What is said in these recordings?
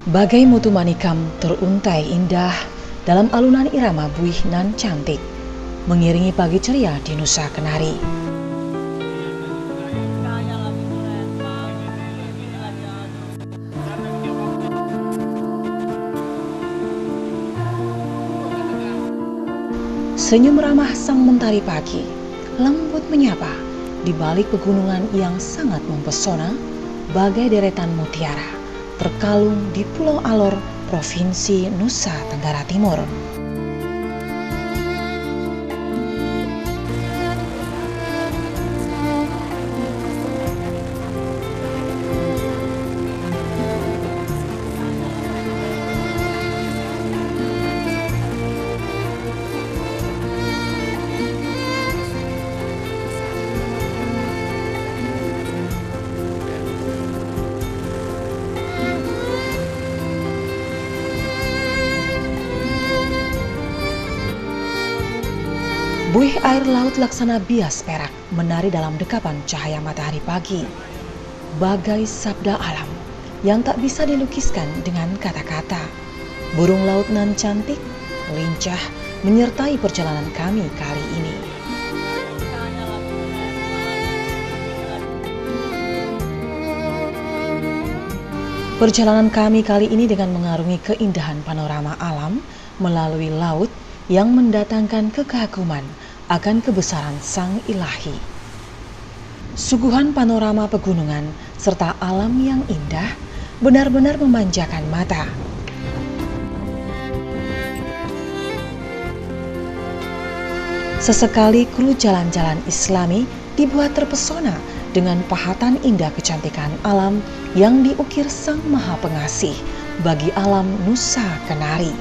Bagai mutu manikam teruntai indah dalam alunan irama buih nan cantik, mengiringi pagi ceria di Nusa Kenari. Senyum ramah sang mentari pagi, lembut menyapa di balik pegunungan yang sangat mempesona, bagai deretan mutiara terkalung di Pulau Alor, Provinsi Nusa Tenggara Timur. Buih air laut laksana bias perak menari dalam dekapan cahaya matahari pagi, bagai sabda alam yang tak bisa dilukiskan dengan kata-kata. Burung laut nan cantik, lincah menyertai perjalanan kami kali ini. Perjalanan kami kali ini dengan mengarungi keindahan panorama alam melalui laut yang mendatangkan kekaguman akan kebesaran Sang Ilahi. Suguhan panorama pegunungan serta alam yang indah benar-benar memanjakan mata. Sesekali kru jalan-jalan Islami dibuat terpesona dengan pahatan indah kecantikan alam yang diukir Sang Maha Pengasih bagi alam Nusa Kenari.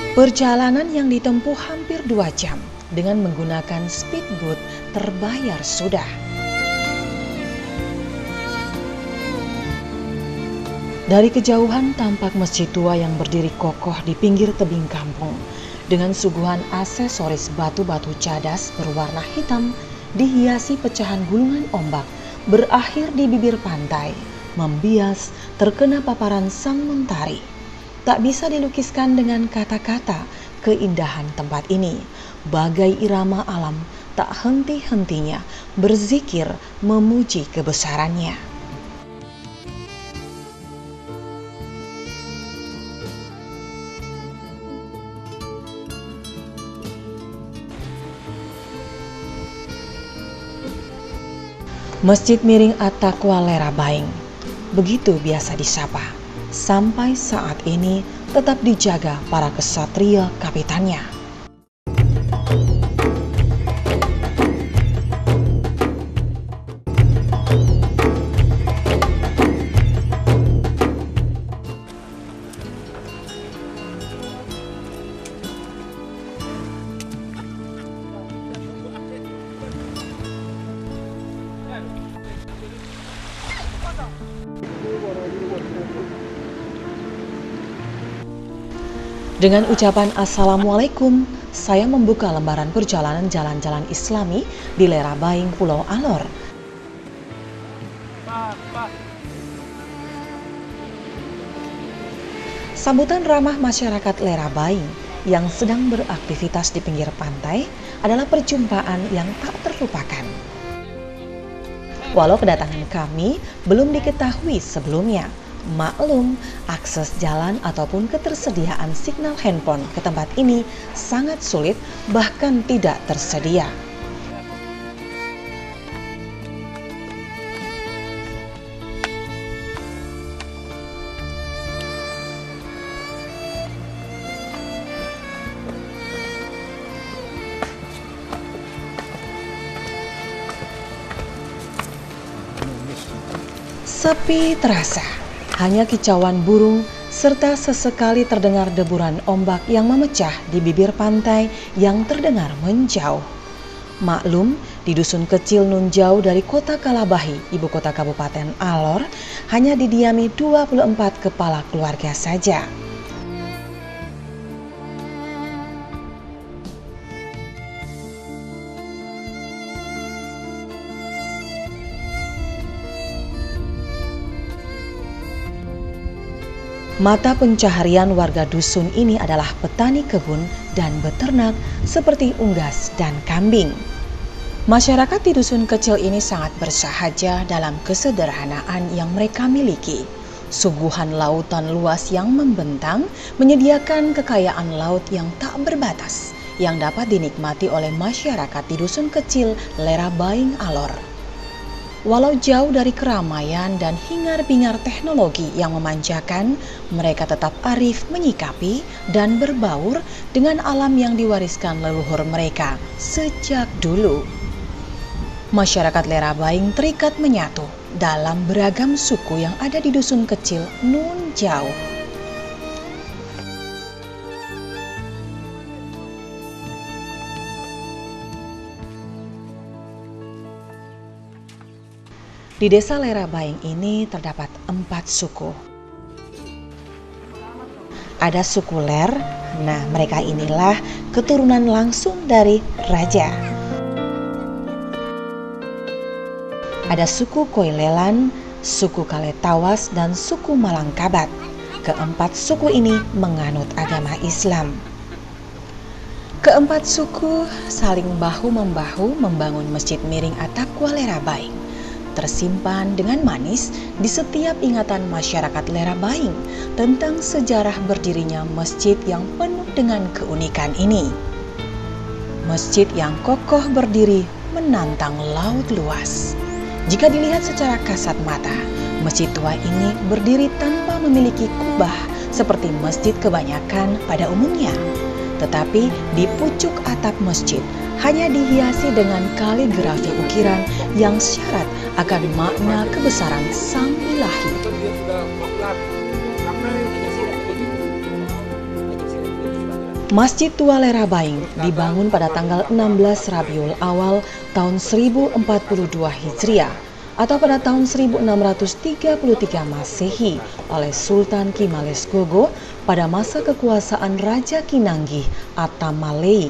Perjalanan yang ditempuh hampir 2 jam dengan menggunakan speedboat terbayar sudah. Dari kejauhan tampak masjid tua yang berdiri kokoh di pinggir tebing kampung dengan suguhan aksesoris batu-batu cadas berwarna hitam dihiasi pecahan gulungan ombak berakhir di bibir pantai, membias terkena paparan sang mentari. Tak bisa dilukiskan dengan kata-kata keindahan tempat ini, bagai irama alam tak henti-hentinya berzikir memuji kebesarannya. Masjid Miring At-Taqwa Lerabaing, begitu biasa disapa, sampai saat ini tetap dijaga para kesatria kapitannya. Dengan ucapan Assalamualaikum, saya membuka lembaran perjalanan jalan-jalan Islami di Lerabaing, Pulau Alor. Sambutan ramah masyarakat Lerabaing yang sedang beraktivitas di pinggir pantai adalah perjumpaan yang tak terlupakan. Walau kedatangan kami belum diketahui sebelumnya, maklum, akses jalan ataupun ketersediaan signal handphone ke tempat ini sangat sulit, bahkan tidak tersedia. Sepi terasa. Hanya kicauan burung serta sesekali terdengar deburan ombak yang memecah di bibir pantai yang terdengar menjauh. Maklum, di dusun kecil nun jauh dari kota Kalabahi, ibu kota Kabupaten Alor, hanya didiami 24 kepala keluarga saja. Mata pencaharian warga dusun ini adalah petani kebun dan beternak seperti unggas dan kambing. Masyarakat di dusun kecil ini sangat bersahaja dalam kesederhanaan yang mereka miliki. Suguhan lautan luas yang membentang menyediakan kekayaan laut yang tak berbatas yang dapat dinikmati oleh masyarakat di dusun kecil Lerabaing Alor. Walau jauh dari keramaian dan hingar-bingar teknologi yang memanjakan, mereka tetap arif menyikapi dan berbaur dengan alam yang diwariskan leluhur mereka sejak dulu. Masyarakat Lerabaing terikat menyatu dalam beragam suku yang ada di dusun kecil nun jauh. Di desa Lerabaing ini terdapat 4 suku. Ada suku Ler, nah mereka inilah keturunan langsung dari raja. Ada suku Koilelan, suku Kaletawas, dan suku Malangkabat. Keempat suku ini menganut agama Islam. Keempat suku saling bahu-membahu membangun Masjid Miring At-Taqwa Lerabaing. Tersimpan dengan manis di setiap ingatan masyarakat Lerabaing tentang sejarah berdirinya masjid yang penuh dengan keunikan ini. Masjid yang kokoh berdiri menantang laut luas. Jika dilihat secara kasat mata, masjid tua ini berdiri tanpa memiliki kubah seperti masjid kebanyakan pada umumnya. Tetapi di pucuk atap masjid hanya dihiasi dengan kaligrafi ukiran yang syarat akan makna kebesaran Sang Ilahi. Masjid Tua Lerabaing dibangun pada tanggal 16 Rabiul Awal tahun 1042 Hijriah atau pada tahun 1633 Masehi oleh Sultan Kimales Gogo pada masa kekuasaan Raja Kinanggih Atamalei.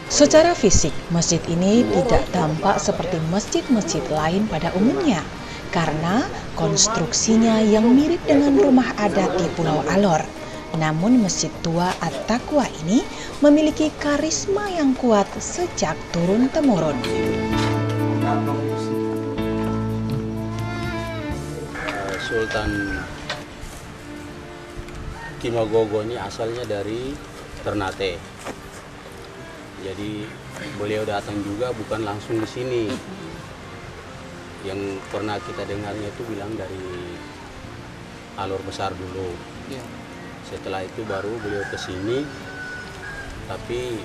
Secara fisik, masjid ini tidak tampak seperti masjid-masjid lain pada umumnya karena konstruksinya yang mirip dengan rumah adat di Pulau Alor. Namun Masjid Tua At-Taqwa ini memiliki karisma yang kuat sejak turun-temurun. Sultan Kimagogo ini asalnya dari Ternate. Jadi beliau datang juga bukan langsung di sini. Yang pernah kita dengarnya itu bilang dari Alor Besar dulu. Setelah itu baru beliau ke sini. Tapi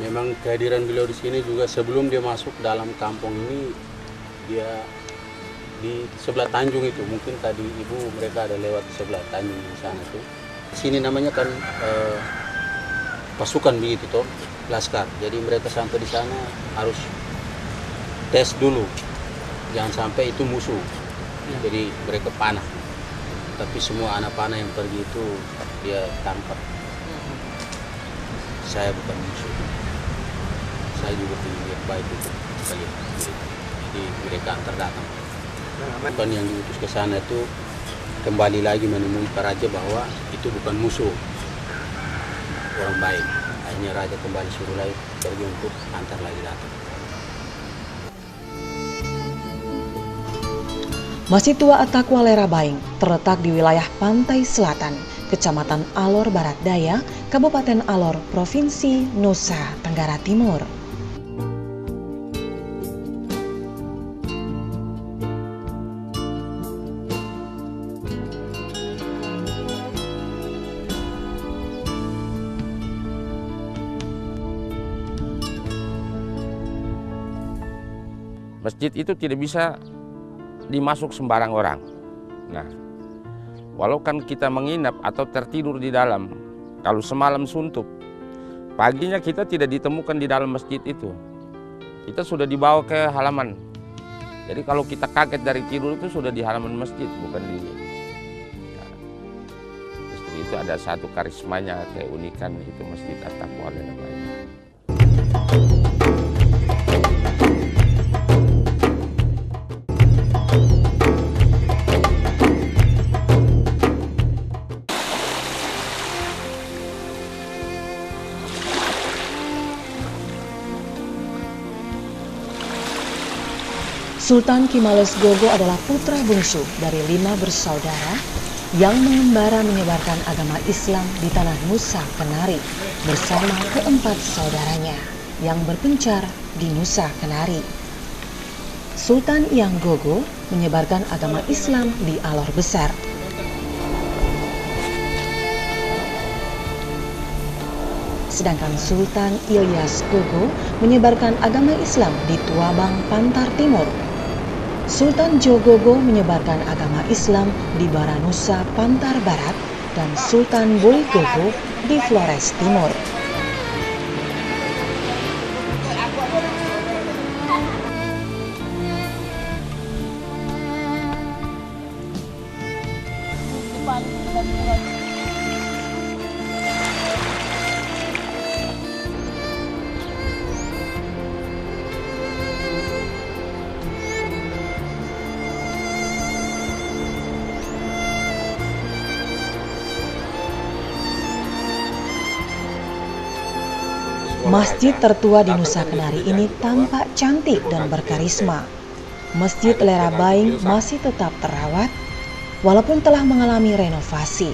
memang kehadiran beliau di sini juga sebelum dia masuk dalam kampung ini, dia di sebelah Tanjung itu, mungkin tadi ibu mereka ada lewat sebelah Tanjung di sana tuh. Sini namanya kan pasukan begitu toh, laskar. Jadi mereka sampai di sana harus tes dulu, jangan sampai itu musuh. Jadi mereka panah. Tapi semua anak panah yang pergi itu dia tangkap. Saya bukan musuh. Saya juga punya baik itu sekali. Jadi mereka antar datang. Bukan yang diutus ke sana itu kembali lagi menemui para raja bahwa itu bukan musuh, orang baik. Akhirnya raja kembali suruh lagi pergi untuk antar lagi datang. Masjid Tua At-Taqwa Lerabaing terletak di wilayah pantai selatan, Kecamatan Alor Barat Daya, Kabupaten Alor, Provinsi Nusa Tenggara Timur. Masjid itu tidak bisa dimasuk sembarang orang. Nah, walau kan kita menginap atau tertidur di dalam, kalau semalam suntuk, paginya kita tidak ditemukan di dalam masjid itu. Kita sudah dibawa ke halaman. Jadi kalau kita kaget dari tidur itu sudah di halaman masjid, bukan di. Nah, justru itu ada satu karismanya, keunikan itu Masjid At-Taqwa Lerabaing. Sultan Kimales Gogo adalah putra bungsu dari 5 bersaudara yang mengembara menyebarkan agama Islam di tanah Nusa Kenari bersama keempat saudaranya yang berpencar di Nusa Kenari. Sultan Yang Gogo menyebarkan agama Islam di Alor Besar. Sedangkan Sultan Ilyas Gogo menyebarkan agama Islam di Tuabang, Pantar Timur. Sultan Jogogo menyebarkan agama Islam di Baranusa, Pantar Barat, dan Sultan Boy Gogo di Flores Timur. Masjid tertua di Nusa Kenari ini tampak cantik dan berkarisma. Masjid Lera Baing masih tetap terawat walaupun telah mengalami renovasi.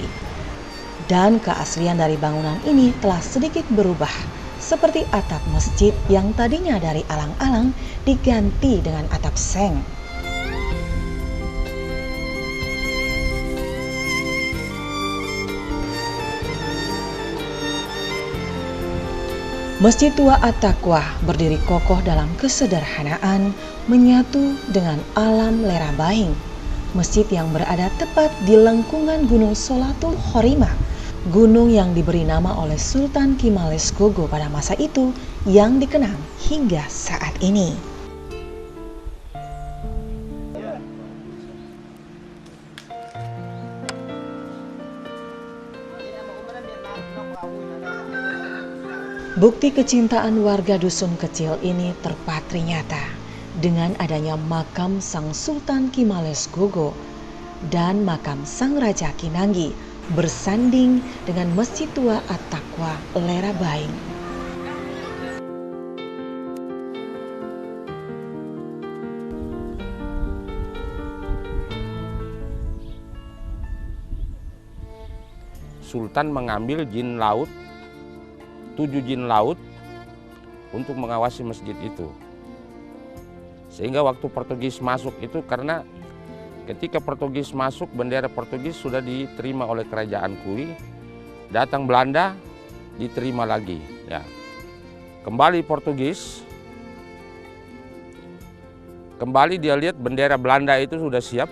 Dan keaslian dari bangunan ini telah sedikit berubah, seperti atap masjid yang tadinya dari alang-alang diganti dengan atap seng. Masjid Tua At-Taqwa berdiri kokoh dalam kesederhanaan, menyatu dengan alam Lera Baing. Masjid yang berada tepat di lengkungan Gunung Solatul Khorimah, gunung yang diberi nama oleh Sultan Kimales Gogo pada masa itu yang dikenang hingga saat ini. Bukti kecintaan warga dusun kecil ini terpatri nyata dengan adanya makam Sang Sultan Kimales Gogo dan makam Sang Raja Kinanggi bersanding dengan Masjid Tua At-Taqwa Lera Baing. Sultan mengambil jin laut, 7 jin laut untuk mengawasi masjid itu. Sehingga waktu Portugis masuk itu, karena ketika Portugis masuk, bendera Portugis sudah diterima oleh kerajaan Kui. Datang Belanda, diterima lagi. Ya. Kembali Portugis, kembali dia lihat bendera Belanda itu sudah siap.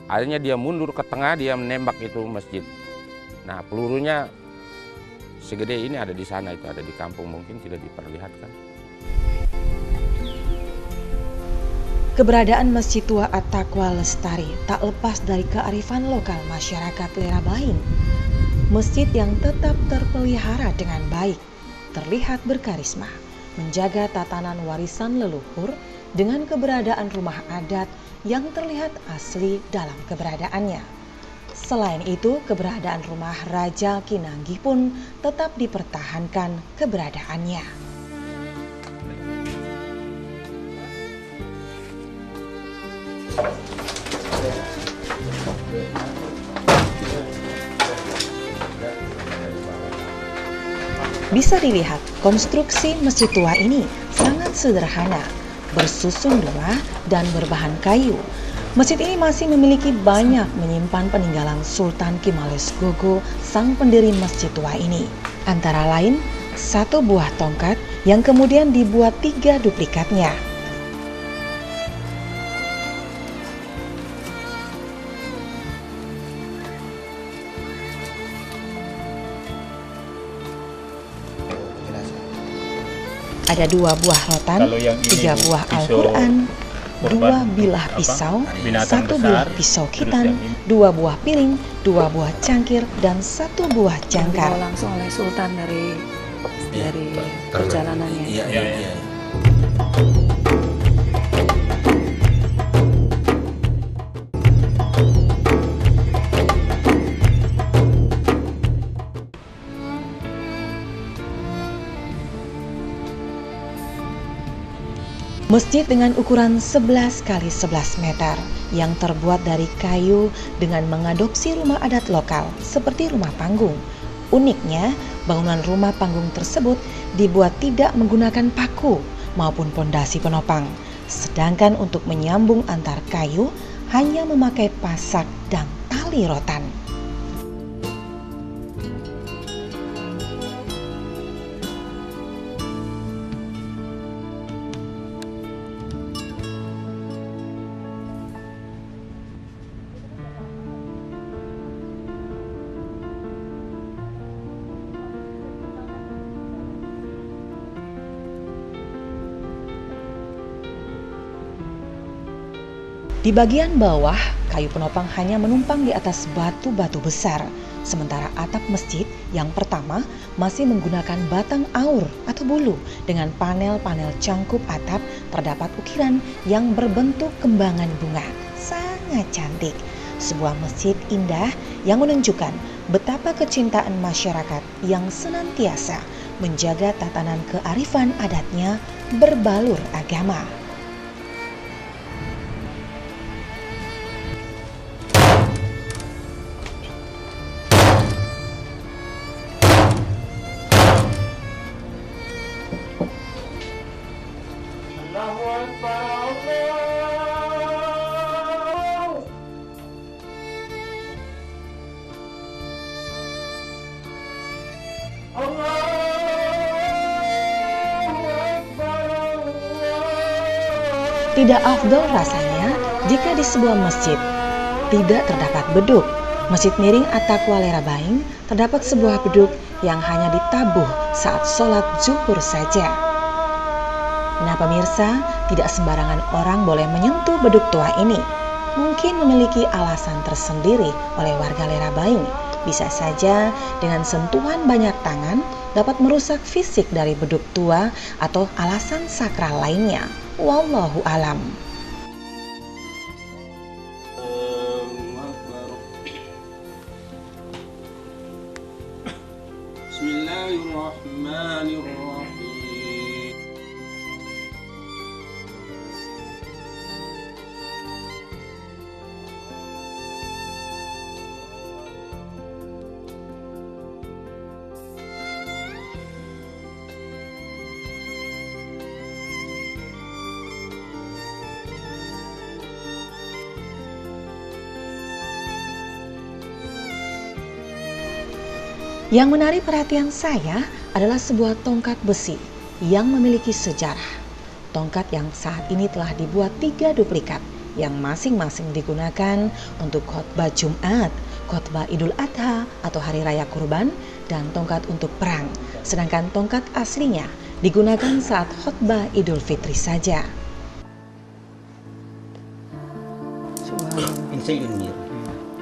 Akhirnya dia mundur ke tengah, dia menembak itu masjid. Nah, pelurunya segede ini ada di sana, itu ada di kampung, mungkin tidak diperlihatkan. Keberadaan Masjid Tua At-Taqwa lestari tak lepas dari kearifan lokal masyarakat Lera Baing. Masjid yang tetap terpelihara dengan baik, terlihat berkarisma, menjaga tatanan warisan leluhur dengan keberadaan rumah adat yang terlihat asli dalam keberadaannya. Selain itu, keberadaan rumah Raja Kinanggi pun tetap dipertahankan keberadaannya. Bisa dilihat, konstruksi masjid tua ini sangat sederhana, bersusun rumah dan berbahan kayu. Masjid ini masih memiliki banyak menyimpan peninggalan Sultan Kimales Gogo, sang pendiri masjid tua ini. Antara lain, 1 buah tongkat yang kemudian dibuat 3 duplikatnya. Ada 2 buah rotan, 3 buah Al-Quran, 2 bilah pisau, 1 bilah pisau khitan, 2 buah piring, 2 buah cangkir, dan 1 buah jangkar. Langsung oleh Sultan dari perjalanannya. Iya. Masjid dengan ukuran 11 kali 11 meter yang terbuat dari kayu dengan mengadopsi rumah adat lokal seperti rumah panggung. Uniknya, bangunan rumah panggung tersebut dibuat tidak menggunakan paku maupun pondasi penopang. Sedangkan untuk menyambung antar kayu hanya memakai pasak dan tali rotan. Di bagian bawah, kayu penopang hanya menumpang di atas batu-batu besar. Sementara atap masjid yang pertama masih menggunakan batang aur atau bulu. Dengan panel-panel cangkup atap terdapat ukiran yang berbentuk kembangan bunga. Sangat cantik. Sebuah masjid indah yang menunjukkan betapa kecintaan masyarakat yang senantiasa menjaga tatanan kearifan adatnya berbalur agama. Tidak afdol rasanya jika di sebuah masjid tidak terdapat beduk. Masjid miring At-Taqwa Lerabaing terdapat sebuah beduk yang hanya ditabuh saat sholat zuhur saja. Nah pemirsa, tidak sembarangan orang boleh menyentuh beduk tua ini. Mungkin memiliki alasan tersendiri oleh warga Lerabaing. Bisa saja dengan sentuhan banyak tangan dapat merusak fisik dari beduk tua atau alasan sakral lainnya. Wallahu alam. Bismillahirrahmanirrahim. Yang menarik perhatian saya adalah sebuah tongkat besi yang memiliki sejarah. Tongkat yang saat ini telah dibuat 3 duplikat yang masing-masing digunakan untuk khotbah Jumat, khotbah Idul Adha atau Hari Raya Kurban, dan tongkat untuk perang. Sedangkan tongkat aslinya digunakan saat khotbah Idul Fitri saja.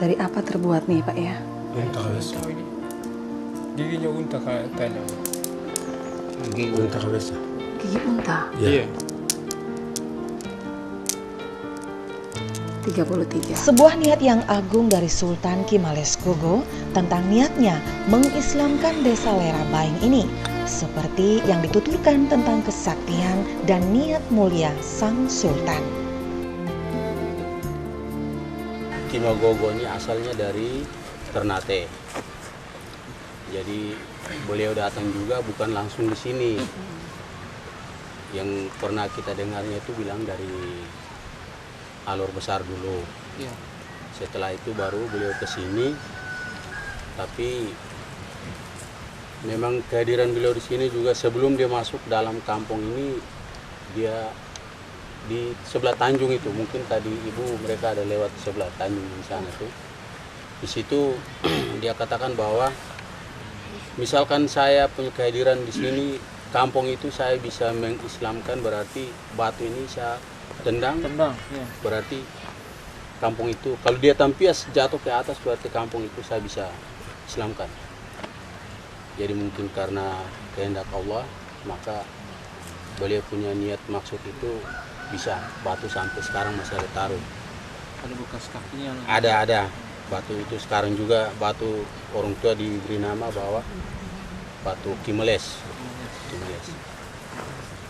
Dari apa terbuat nih Pak ya? Giginya unta katanya. Gigi unta kabisa. Gigi unta? Iya. 33. Sebuah niat yang agung dari Sultan Kimaleskogo tentang niatnya mengislamkan desa Lerabaing ini, seperti yang dituturkan tentang kesaktian dan niat mulia sang Sultan. Kimagogo ini asalnya dari Ternate. Jadi beliau datang juga bukan langsung di sini. Yang pernah kita dengarnya itu bilang dari Alor Besar dulu. Iya. Setelah itu baru beliau ke sini. Tapi memang kehadiran beliau di sini juga sebelum dia masuk dalam kampung ini, dia di sebelah Tanjung itu, mungkin tadi ibu mereka ada lewat sebelah Tanjung di sana tuh. Di situ dia katakan bahwa misalkan saya punya kehadiran di sini, kampung itu saya bisa mengislamkan, berarti batu ini saya tendang, Ya. berarti kampung itu, kalau dia tampias jatuh ke atas, berarti kampung itu saya bisa islamkan. Jadi mungkin karena kehendak Allah, maka beliau punya niat maksud itu bisa batu sampai sekarang masih ada taruh. Ada bekas kakinya. Ada. Batu itu sekarang juga batu orang tua diberi nama bahwa batu Kimeles.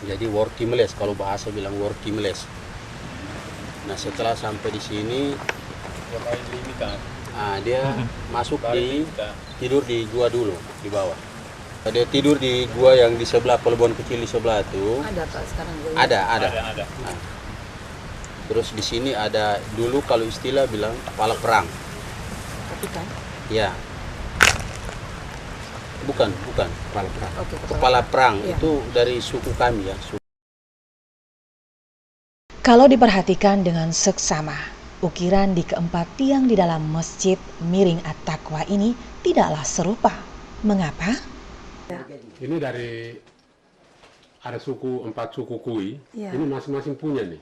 Jadi workimeles, kalau bahasa bilang workimeles. Nah setelah sampai di sini, dia masuk tidur di gua dulu di bawah. Dia tidur di gua yang di sebelah pelebon kecil di sebelah itu. Ada Pak sekarang gue. Ada. Nah, terus di sini ada dulu kalau istilah bilang kepala perang. Tapi kan? Ya. Bukan kepala perang. Oke, Kepala perang ya. itu dari suku kami ya. Kalau diperhatikan dengan seksama, ukiran di keempat tiang di dalam masjid miring At-Taqwa ini tidaklah serupa. Mengapa? Ini dari ada empat suku Kui. Ya. Ini masing-masing punya nih.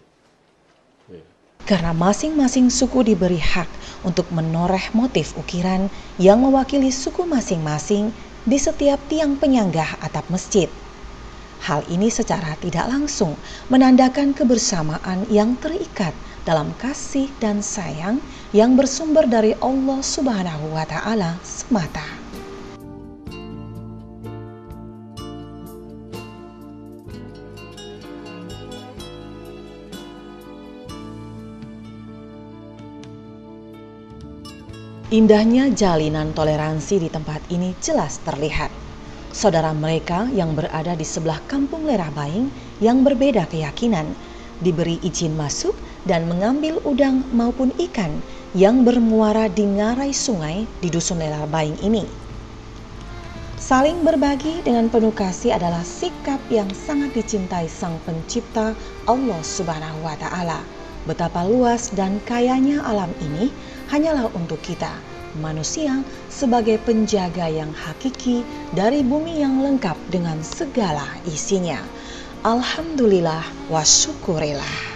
Karena masing-masing suku diberi hak untuk menoreh motif ukiran yang mewakili suku masing-masing di setiap tiang penyanggah atap masjid. Hal ini secara tidak langsung menandakan kebersamaan yang terikat dalam kasih dan sayang yang bersumber dari Allah Subhanahu wa Ta'ala semata. Indahnya jalinan toleransi di tempat ini jelas terlihat. Saudara mereka yang berada di sebelah kampung Lerabaing yang berbeda keyakinan diberi izin masuk dan mengambil udang maupun ikan yang bermuara di ngarai sungai di dusun Lerabaing ini. Saling berbagi dengan penuh kasih adalah sikap yang sangat dicintai Sang Pencipta Allah Subhanahu wa Ta'ala. Betapa luas dan kayanya alam ini hanyalah untuk kita, manusia, sebagai penjaga yang hakiki dari bumi yang lengkap dengan segala isinya. Alhamdulillah wa syukurillah.